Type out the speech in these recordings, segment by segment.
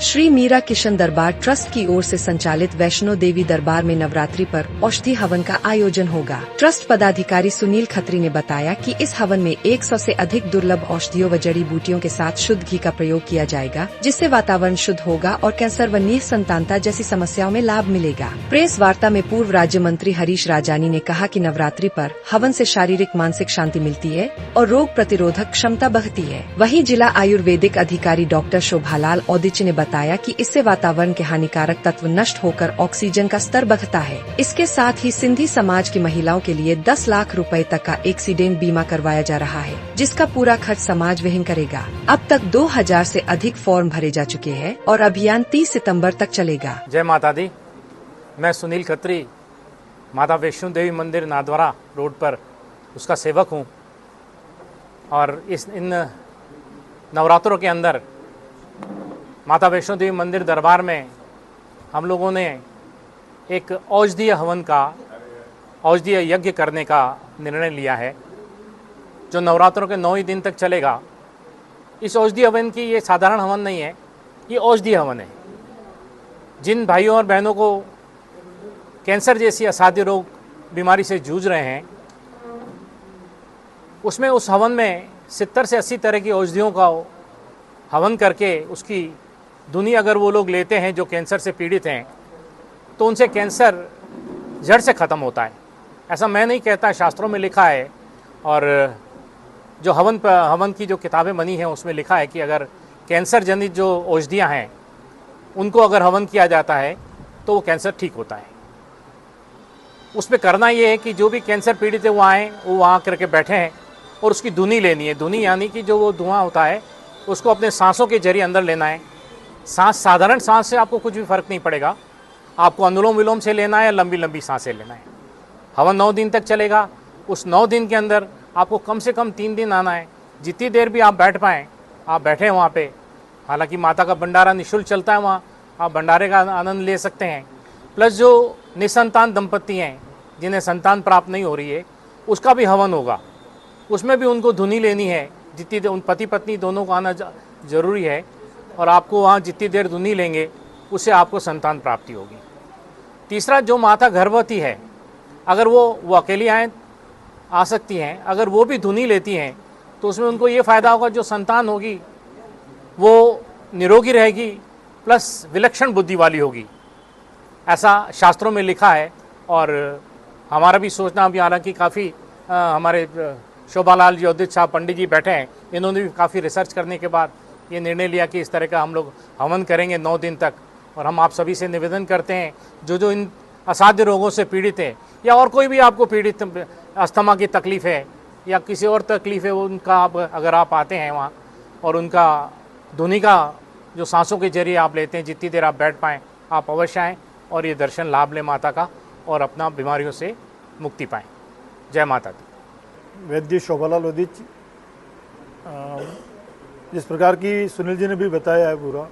श्री मीरा किशन दरबार ट्रस्ट की ओर से संचालित वैष्णो देवी दरबार में नवरात्रि पर औषधि हवन का आयोजन होगा। ट्रस्ट पदाधिकारी सुनील खत्री ने बताया कि इस हवन में 100 से अधिक दुर्लभ औषधियों व जड़ी बूटियों के साथ शुद्ध घी का प्रयोग किया जाएगा, जिससे वातावरण शुद्ध होगा और कैंसर व निःसंतानता जैसी समस्याओं में लाभ मिलेगा। प्रेस वार्ता में पूर्व राज्य मंत्री हरीश राजानी ने कहा कि नवरात्रि पर हवन से शारीरिक मानसिक शांति मिलती है और रोग प्रतिरोधक क्षमता बढ़ती है। वहीं जिला आयुर्वेदिक अधिकारी डॉक्टर शोभालाल औदिच ने बताया कि इससे वातावरण के हानिकारक तत्व नष्ट होकर ऑक्सीजन का स्तर बढ़ता है। इसके साथ ही सिंधी समाज की महिलाओं के लिए 10 लाख रुपए तक का एक्सीडेंट बीमा करवाया जा रहा है, जिसका पूरा खर्च समाज वहन करेगा। अब तक 2000 से अधिक फॉर्म भरे जा चुके हैं और अभियान 30 सितंबर तक चलेगा। जय माता दी। मैं सुनील खत्री, माता वैष्णो देवी मंदिर नाथद्वारा रोड पर उसका सेवक हूँ और इन नवरात्रों के अंदर माता वैष्णो देवी मंदिर दरबार में हम लोगों ने एक औषधीय हवन का औषधीय यज्ञ करने का निर्णय लिया है, जो नवरात्रों के 9 ही दिन तक चलेगा। इस औषधीय हवन की ये साधारण हवन नहीं है, ये औषधीय हवन है। जिन भाइयों और बहनों को कैंसर जैसी असाध्य रोग बीमारी से जूझ रहे हैं, उसमें उस हवन में 70 से 80 तरह की औषधियों का हवन करके उसकी धुनी अगर वो लोग लेते हैं जो कैंसर से पीड़ित हैं, तो उनसे कैंसर जड़ से ख़त्म होता है। ऐसा मैं नहीं कहता, शास्त्रों में लिखा है। और जो हवन की जो किताबें बनी हैं उसमें लिखा है कि अगर कैंसर जनित जो औषधियाँ हैं उनको अगर हवन किया जाता है तो वो कैंसर ठीक होता है। उसमें करना ये है कि जो भी कैंसर पीड़ित है वो आएँ, वो वहाँ करके बैठे हैं और उसकी धुनी लेनी है। धुनी यानी कि जो वो धुआं होता है उसको अपने सांसों के जरिए अंदर लेना है। सांस, साधारण सांस से आपको कुछ भी फर्क नहीं पड़ेगा, आपको अनुलोम विलोम से लेना है या लंबी लंबी सांसें लेना है। हवन 9 दिन तक चलेगा। उस 9 दिन के अंदर आपको कम से कम 3 दिन आना है। जितनी देर भी आप बैठ पाएँ आप बैठें वहाँ पे। हालांकि माता का भंडारा निःशुल्क चलता है वहाँ, आप भंडारे का आनंद ले सकते हैं। प्लस जो निसंतान दंपत्ति हैं जिन्हें संतान प्राप्त नहीं हो रही है, उसका भी हवन होगा। उसमें भी उनको धुनी लेनी है। जितनी देर उन पति पत्नी दोनों को आना ज़रूरी है और आपको वहाँ जितनी देर धुनी लेंगे उससे आपको संतान प्राप्ति होगी। तीसरा, जो माता गर्भवती है, अगर वो अकेली आ सकती हैं, अगर वो भी धुनी लेती हैं तो उसमें उनको ये फ़ायदा होगा, जो संतान होगी वो निरोगी रहेगी प्लस विलक्षण बुद्धि वाली होगी। ऐसा शास्त्रों में लिखा है। और हमारा भी सोचना अभी, हालांकि काफ़ी हमारे शोभालाल जी, औदित साहब, पंडित जी बैठे हैं, इन्होंने भी काफ़ी रिसर्च करने के बाद ये निर्णय लिया कि इस तरह का हम लोग हवन करेंगे 9 दिन तक। और हम आप सभी से निवेदन करते हैं, जो इन असाध्य रोगों से पीड़ित हैं या और कोई भी आपको पीड़ित अस्थमा की तकलीफ़ है या किसी और तकलीफ़ है, उनका अगर आप आते हैं वहाँ और उनका धुनी का जो सांसों के जरिए आप लेते हैं, जितनी देर आप बैठ पाएँ, आप अवश्य आएँ और ये दर्शन लाभ लें माता का और अपना बीमारियों से मुक्ति पाएँ। जय माता दी। वैद्य शोभालाल औदिच, जिस प्रकार की सुनील जी ने भी बताया है पूरा,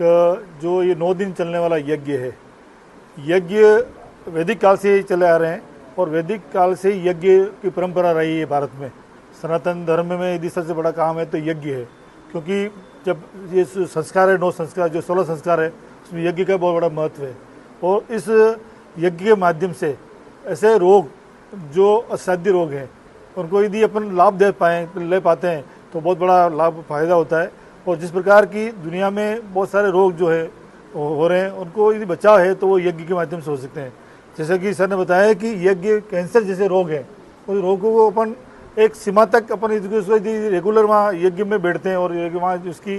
कि जो ये 9 दिन चलने वाला यज्ञ है, यज्ञ वैदिक काल से ही चले आ रहे हैं और वैदिक काल से ही यज्ञ की परंपरा रही है भारत में। सनातन धर्म में यदि सबसे बड़ा काम है तो यज्ञ है, क्योंकि जब ये संस्कार है, 9 संस्कार, जो 16 संस्कार है, उसमें यज्ञ का बहुत बड़ा महत्व है। और इस यज्ञ के माध्यम से ऐसे रोग जो असाध्य रोग हैं उनको यदि अपन लाभ ले पाते हैं तो बहुत बड़ा लाभ फायदा होता है। और जिस प्रकार की दुनिया में बहुत सारे रोग जो है हो रहे हैं, उनको यदि बचाव है तो वो यज्ञ के माध्यम से हो सकते हैं। जैसे कि सर ने बताया कि यज्ञ, कैंसर जैसे रोग हैं, उस रोगों को अपन एक सीमा तक अपन यदि रेगुलर वहाँ यज्ञ में बैठते हैं और वहाँ उसकी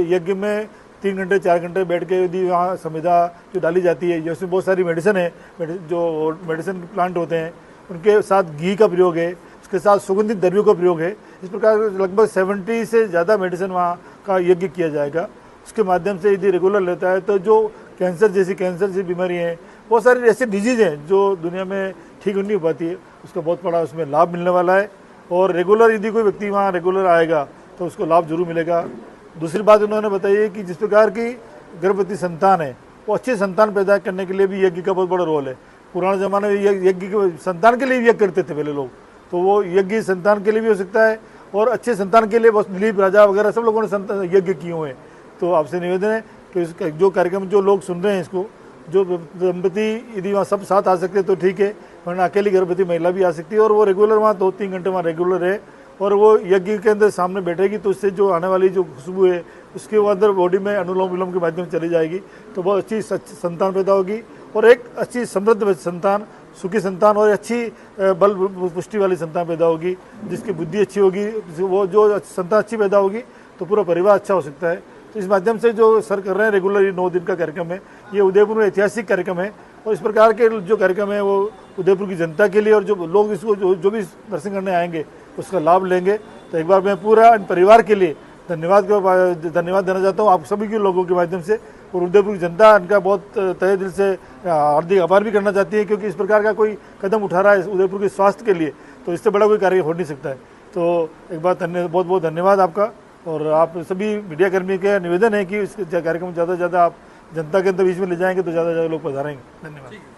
यज्ञ में 3 घंटे 4 घंटे बैठ के यदि वहाँ संविधा जो डाली जाती है, जैसे बहुत सारी मेडिसिन है, जो मेडिसिन प्लांट होते हैं, उनके साथ घी का प्रयोग है, उसके साथ सुगंधित द्रव्यों का प्रयोग है। इस प्रकार लगभग 70 से ज़्यादा मेडिसिन वहाँ का यज्ञ किया जाएगा। उसके माध्यम से यदि रेगुलर लेता है तो जो कैंसर जैसी बीमारी हैं, बहुत सारी ऐसी डिजीज़ हैं जो दुनिया में ठीक नहीं हो पाती है, उसका बहुत बड़ा उसमें लाभ मिलने वाला है। और रेगुलर यदि कोई व्यक्ति वहाँ रेगुलर आएगा तो उसको लाभ जरूर मिलेगा। दूसरी बात उन्होंने बताई है कि जिस प्रकार की गर्भवती संतान है, वो अच्छी संतान पैदा करने के लिए भी यज्ञ का बहुत बड़ा रोल है। पुराने ज़माने में यज्ञ के संतान के लिए भी यज्ञ करते थे पहले लोग, तो वो यज्ञ संतान के लिए भी हो सकता है और अच्छे संतान के लिए। बस दिलीप राजा वगैरह सब लोगों ने यज्ञ किए हुए हैं। तो आपसे निवेदन है कि इसका जो कार्यक्रम जो लोग सुन रहे हैं इसको, जो दंपति यदि वहाँ सब साथ आ सकते तो ठीक है, वरना अकेली गर्भवती महिला भी आ सकती है और वो रेगुलर वहाँ 2-3 घंटे वहाँ रेगुलर है और वो यज्ञ के अंदर सामने बैठेगी, तो उससे जो आने वाली जो खुशबू है उसके वो अंदर बॉडी में अनुलोम विलोम के माध्यम से चली जाएगी, तो बहुत अच्छी संतान पैदा होगी और एक अच्छी समृद्ध संतान, सुखी संतान और अच्छी बल पुष्टि वाली संतान पैदा होगी, जिसकी बुद्धि अच्छी होगी। वो जो संतान अच्छी पैदा होगी तो पूरा परिवार अच्छा हो सकता है। तो इस माध्यम से जो सर कर रहे हैं रेगुलर, ये 9 दिन का कार्यक्रम है, ये उदयपुर में ऐतिहासिक कार्यक्रम है और इस प्रकार के जो कार्यक्रम है वो उदयपुर की जनता के लिए और जो लोग इसको जो भी दर्शन करने आएंगे उसका लाभ लेंगे। तो एक बार मैं पूरा परिवार के लिए धन्यवाद देना चाहता हूँ आप सभी के लोगों के माध्यम से, और उदयपुर की जनता इनका बहुत तहे दिल से हार्दिक आभार भी करना चाहती है, क्योंकि इस प्रकार का कोई कदम उठा रहा है उदयपुर के स्वास्थ्य के लिए, तो इससे बड़ा कोई कार्य हो नहीं सकता है। तो एक बार बहुत बहुत धन्यवाद आपका, और आप सभी मीडिया कर्मी का निवेदन है कि इस कार्यक्रम ज़्यादा से ज़्यादा आप जनता के अंदर बीच में ले जाएंगे तो ज़्यादा से ज़्यादा लोग पधारेंगे। धन्यवाद।